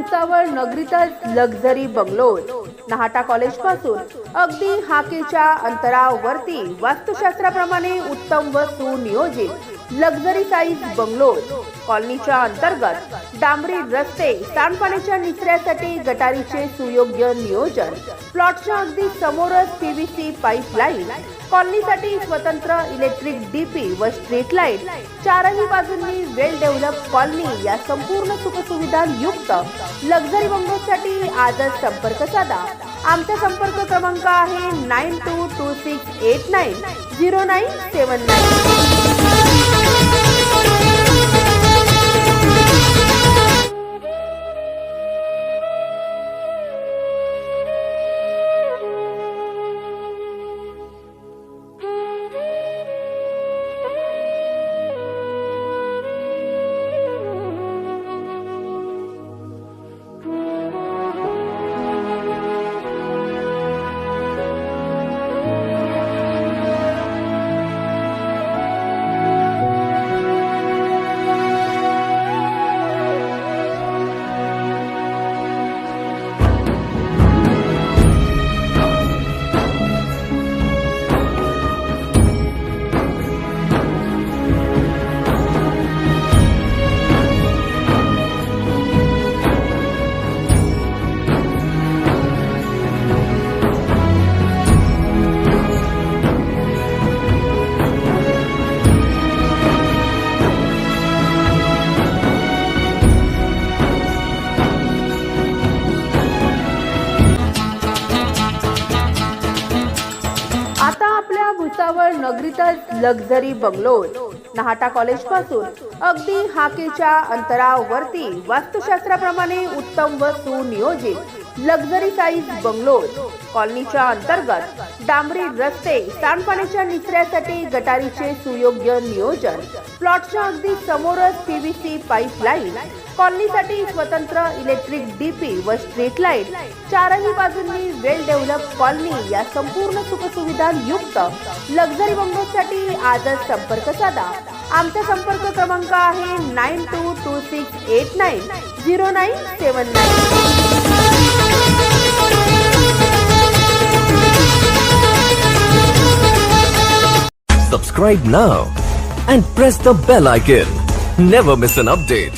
Bhusawal नगरीतच luxury bungalows Nahata college पासून अगदी हाकेच्या अंतरावरती वास्तुशास्त्राप्रमाणे उत्तम व सुनियोजित लक्झरी साईज बंगलोज कॉलनीच्या अंतर्गत डांबरी रस्ते, सांडपाण्याच्या निचऱ्यासाठी गटारीचे सुयोग्य नियोजन, प्लॉटच्या अगदी समोरच पीव्हीसी पाईपलाईन, कॉलनीसाठी स्वतंत्र इलेक्ट्रिक डीपी व स्ट्रीट लाईट, चारही बाजूंनी वेल डेव्हलप कॉलनी या संपूर्ण सुखसुविधा युक्त लक्झरी बंगलोजसाठी आजच संपर्क साधा। आमचा संपर्क क्रमांक आहे 9226890979। आता आपल्या Bhusawal नगरीतच luxury bungalows Nahata college पासून अगदी हाकेच्या अंतरावरती वास्तुशास्त्राप्रमाणे उत्तम व सुनियोजित लक्झरी साईज बंगलोज कॉलनीच्या अंतर्गत डांबरी रस्ते, सांडपाण्याच्या निचऱ्यासाठी गटारीचे सुयोग्य नियोजन, प्लॉटच्या अगदी समोरच पीव्हीसी पाईपलाईन, कॉलनीसाठी स्वतंत्र इलेक्ट्रिक डीपी व स्ट्रीट लाईट, चारही बाजूंनी वेल डेव्हलप कॉलनी या संपूर्ण सुखसुविधा युक्त लक्झरी बंगलोजसाठी आजच संपर्क साधा। आमचा संपर्क क्रमांक आहे 9226890979। Subscribe now and press the bell icon. Never miss an update.